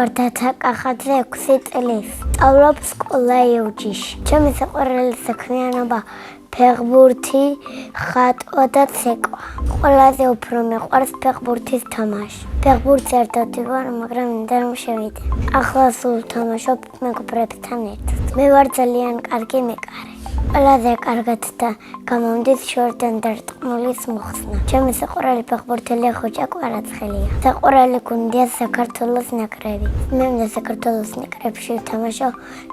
ვარ დათა კახაძე 6 წლის. სწავლობ სკოლა იუჯიში. ჩემი საყვარელი საქმიანობა ფეხბურთი, ხატვა და ცეკვა. ყველაზე უფრო მიყვარს ფეხბურთის თამაში. ფეხბურთს ერთად ვარ, მაგრამ მინდა რომ შევიდე. ახლა სულ ვთამაშობ მეგობრებთან ერთად. მე ვარ ძალიან კარგი მეკარე. ყველაზე კარგად და გამომდის შორიდან დარტყმულის მოხსნა. ჩემი საყვარელი ფეხბურთელია ხოჭა კვარაცხელია. საყვარელი გუნდია საქართველოს ნაკრები. მე მინდა საქართველოს ნაკრებში ვთამაშო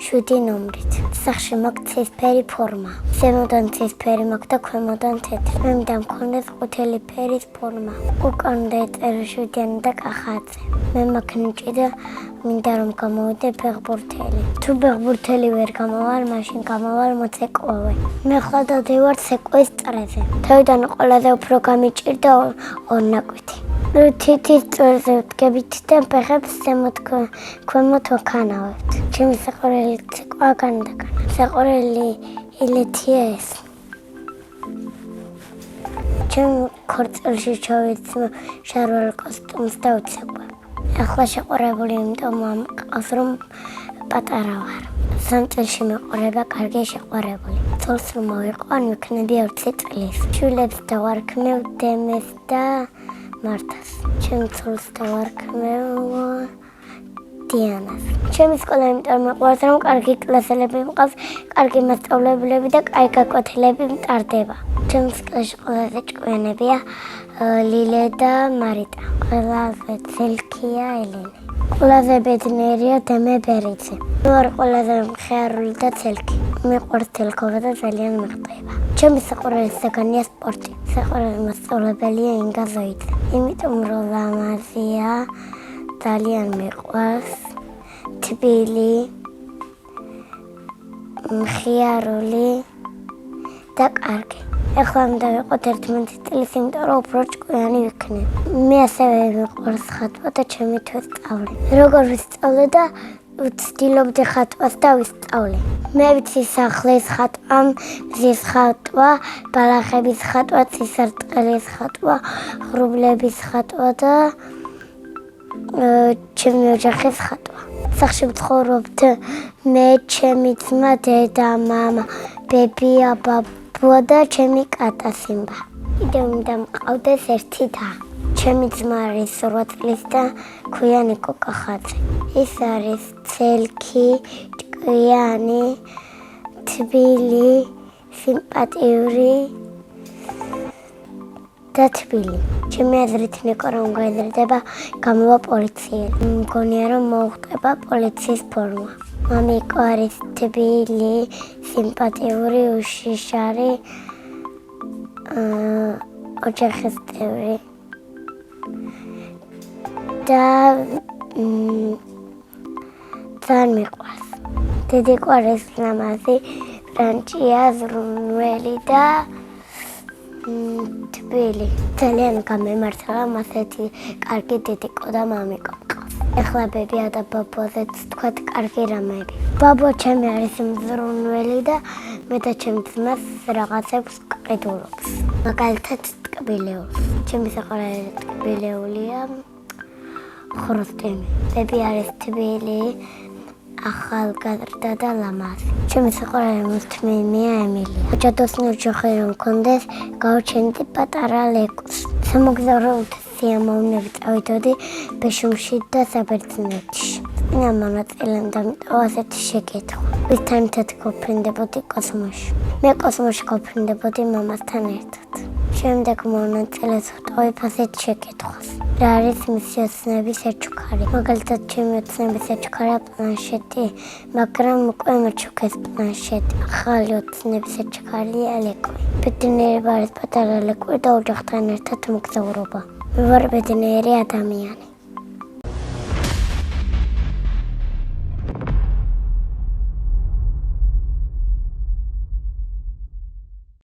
7 ნომრით. სახში მაქვს ცისფერი ფორმა. ზემოდან ცისფერი მაქვს და ქვემოდან თეთრი. მე მინდა მქონდეს ყვითელი ფერის ფორმა. უკან დაეწერა შვიდიანი და კახაძე. მე მაქვს ნიჭი და მინდა რომ გამოვიდე ფეხბურთელი. თუ ფეხბურთელი ვერ გამოვალ, მაშინ გამოვალ მოცეკვავე. მე ხვდად ვარ ცეკვის წრეზე. თავიდან ყველაზე უფრო გამიჭირდა ორნაკვეთი. თითის წვერზე ვდგებით და ფეხებს ზემოთ ქვემოთ ვქანავებთ. ჩემი საყვარელი ცეკვა განდაგანა. საყვარელი ილეთია ეს. ჩემ ქორწილში ჩავეცნო შარვალ კოსტუმს და ვცეკვებ. ახლა შეყვარებული იმიტომ მყავს რომ პატარა ვარ. 3 წელში მეყურება კარგი შეყვარებული. ცოლს რომ მოვიყო ან ვიქნები 20 წლის. შვილებს დავარქმევ დემეს და მართას. ჩემ ცოლს დავარქმევ დიანას. ჩემი სკოლა იმიტომ მეყვარს რომ კარგი კლასელები მყავს, კარგი მასწავლებლები და კაი გაკვეთილები მტარდება. ჩემ სკოლაში ყველაზე ჭკვიანებია ლილე და მარიტა. ყველაზე ცელქია ელენე. ყველაზე ბედნიერია დემე ბერიძე. მე ვარ ყველაზე მხიარული და ცელქი. მიყვარს თელქობა და ძალიან მეხტება. ჩემი საყვარელი საგანია სპორტი. საყვარელი მასწავლებელია ინგა ზოიძე. იმიტომ რომ ლამაზია, ძალიან მიყვარს, თბილი, მხიარული და კარგი. ახლა მინდა ვიყოთ 11 წლის, იმიტომ რომ უფრო ჭკვიანი ვიქნები. მე ასევე მიყვარს ხატვა და ჩემი თვე სწავლე. როგორ ვისწავლე და ვცდილობდი ხატვას და ვისწავლე. მე ვიცი სახლის ხატვა, მზის ხატვა, ბალახების ხატვა, ცისარტყელის ხატვა, ღრუბლების ხატვა და ჩემი ოჯახის ხატვა. სახში ვცხოვრობთ მე, ჩემი ძმა, დედა, მამა, ბებია, ბაბუა და ჩემი კატა სიმბა. კიდევ მინდა მყავდეს ერთი და. ჩემი ძმა არის 8 წლის და ქვია ნიკო კახაძე. ის არის ცელქი, ჭკვიანი, თბილი, სიმპათიური და თბილი. ჩემი აზრით ნიკო რომ გაიზრდება, გამოვა პოლიციელი. მგონია რომ მოუხდება პოლიციის ფორმა. მამიკო არის თბილი, სიმპათიური, უშიშარი, ოჯახის წევრი. და ძალიან მიყვარს. დედიკო არის ლამაზი, ბრანჭია, ზრუნველი და თბილი. ძალიან გამემართლა მასეთი კარგი დედიკო და მამიკო მყავს. ახლა ბებია და ბაბუაზეც თქვათ კარგი რამეები. ბაბუა ჩემი არის მზრუნველი და მე და ჩემი ძმას რაღაცებს ყიდულობს. მაგალითად ტკბილეულს. ჩემი საყვარელი ტკბილეულია ხროსტემი. ბები არის თბილი, ახალგაზრდა და ლამაზი. ჩემი საყვარელი მუსლიმია ემილია. ოჯახოსნი ოჯახი რომ მქონდეს, გავჩენდი პატარა ლეკოს. სამოგზაუროდ სიამოვნები წავიდოდი ბეშუმში და საბერძნეთში. წინა მონაწილემ დამიტოვა ასეთი შეკითხვა. ვისთან ერთად გოფრინდებოდი კოსმოსში? მე კოსმოსში გოფრინდებოდი მამასთან ერთად. შემდეგ მონაწილეს ვტოვებ ასეთ შეკითხვას. რა არის მისი ოცნების საჩუქარი? მაგალითად, ჩემი ოცნების საჩუქარია პლანშეტი, მაგრამ უკვე მოჩუქეს პლანშეტი. ახალი ოცნების საჩუქარია ლეკვი. ბედნიერება არის პატარა ლეკვი და ოჯახთან ერთად მოგზაურობა. მე ვარ ბედნიერი ადამიანი.